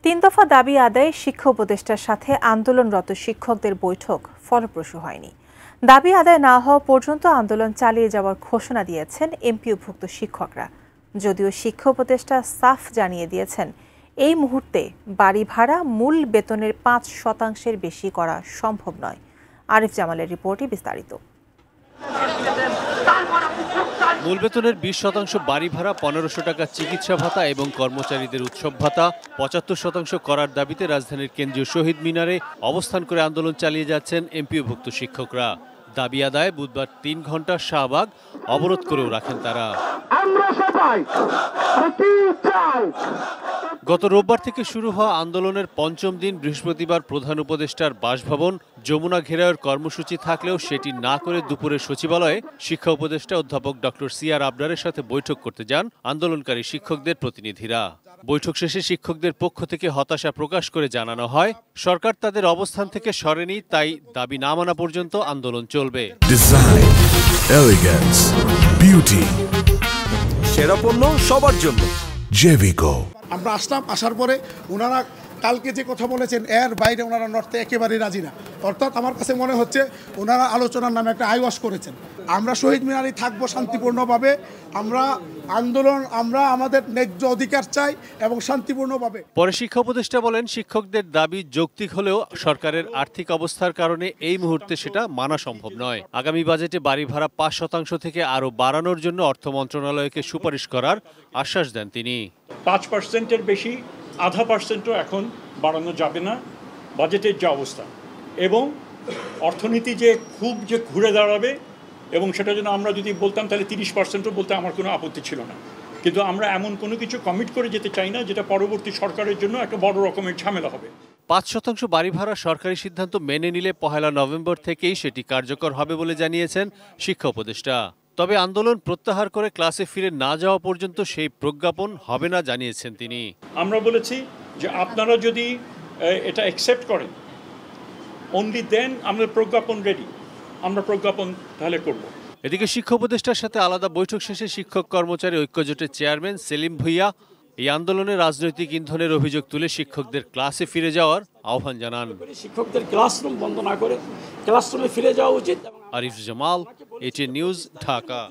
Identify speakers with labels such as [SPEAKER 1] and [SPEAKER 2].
[SPEAKER 1] 3 দফা দাবি আদায়ে শিক্ষা উপদেষ্টার সাথে আন্দোলনরত শিক্ষকদের বৈঠক ফলপ্রসূ হয়নি। দাবি আদায় না হওয়া পর্যন্ত আন্দোলন চালিয়ে যাওয়ার ঘোষণা দিয়েছেন এমপিওভুক্ত শিক্ষকরা। যদিও শিক্ষা উপদেষ্টা সাফ জানিয়ে দিয়েছেন, এই মুহূর্তে বাড়ি ভাড়া মূল বেতনের 5% বেশি করা সম্ভব নয়। আরিফ জামালের রিপোর্টে বিস্তারিত।
[SPEAKER 2] মূল বেতনের 20% বাড়ি ভাড়া, 1500 টাকা চিকিৎসা ভাতা এবং কর্মচারীদের উৎসব ভাতা 75% করার দাবিতে রাজধানীর কেন্দ্রীয় শহীদ মিনারে অবস্থান করে আন্দোলন চালিয়ে যাচ্ছেন এমপিওভুক্ত শিক্ষকরা। দাবি আদায়ে বুধবার 3 ঘন্টা শাহবাগ অবরোধ করেও রাখেন তারা। গত রোববার থেকে শুরু হওয়া আন্দোলনের পঞ্চম দিন বৃহস্পতিবার প্রধান উপদেষ্টার বাসভবন যমুনা ঘেরাওয়ের কর্মসূচি থাকলেও সেটি না করে দুপুরে সচিবালয়ে শিক্ষা উপদেষ্টা অধ্যাপক ডক্টর সিআর আবরারের সাথে বৈঠক করতে যান আন্দোলনকারী শিক্ষকদের প্রতিনিধিরা। বৈঠক শেষে শিক্ষকদের পক্ষ থেকে হতাশা প্রকাশ করে জানানো হয়, সরকার তাদের অবস্থান থেকে সরেনি, তাই দাবি না মানা পর্যন্ত আন্দোলন চলবে।
[SPEAKER 3] ডিজাইন, এলিগেন্স, বিউটি, সেরা পণ্য সবার জন্য জেভিকো।
[SPEAKER 4] আমরা আসার পরে ওনারা কালকে যে কথা বলেছেন এর বাইরে ওনারা নড়তে একেবারেই রাজি না। অর্থাৎ আমার কাছে মনে হচ্ছে ওনারা আলোচনার নামে একটা আইওয়াশ করেছেন। আমরা শহীদ মিনারে থাকবো শান্তিপূর্ণভাবে, আমরা আমাদের ন্যায্য অধিকার চাই এবং শান্তিপূর্ণভাবে।
[SPEAKER 2] পরে শিক্ষা উপদেষ্টা বলেন, শিক্ষকদের দাবি যৌক্তিক হলেও সরকারের আর্থিক অবস্থার কারণে এই মুহূর্তে সেটা মানা সম্ভব নয়। আগামী বাজেটে বাড়ি ভাড়া 5% থেকে আরও বাড়ানোর জন্য অর্থ মন্ত্রণালয়কে সুপারিশ করার আশ্বাস দেন তিনি।
[SPEAKER 5] 5%-এর বেশি 0.5%ও এখন বাড়ানো যাবে না বাজেটের যে অবস্থা, এবং অর্থনীতি যে খুব যে ঘুরে দাঁড়াবে এবং সেটা জন্য আমরা যদি বলতাম তাহলে 30%ও বলতে আমার কোনো আপত্তি ছিল না। কিন্তু আমরা এমন কোনো কিছু কমিট করে যেতে চাই না যেটা পরবর্তী সরকারের জন্য একটা বড় রকমের ঝামেলা হবে।
[SPEAKER 2] 5% বাড়ি ভাড়া সরকারি সিদ্ধান্ত মেনে নিলে 1 নভেম্বর থেকেই সেটি কার্যকর হবে বলে জানিয়েছেন শিক্ষা উপদেষ্টা। তবে আন্দোলন প্রত্যাহার করে ক্লাসে ফিরে না যাওয়া পর্যন্ত সেই প্রজ্ঞাপন হবে না জানিয়েছেন তিনি।
[SPEAKER 5] আমরা বলেছি যে আপনারা যদি এটা অ্যাকসেপ্ট করেন, অনলি দেন আমরা প্রজ্ঞাপন রেডি, আমরা প্রজ্ঞাপন তাহলে করব।
[SPEAKER 2] এদিকে শিক্ষা উপদেষ্টার সাথে আলাদা বৈঠক শেষে শিক্ষক কর্মচারী ঐক্যজোটের চেয়ারম্যান সেলিম ভুইয়া এই আন্দোলনে রাজনৈতিক ইন্ধনের অভিযোগ তুলে শিক্ষকদের ক্লাসে ফিরে যাওয়ার আহ্বান জানান।
[SPEAKER 6] শিক্ষকদের ক্লাসরুম বন্ধ না করে ক্লাসরুমে ফিরে যাওয়া উচিত।
[SPEAKER 2] Arif Jamal, ATN news, Dhaka.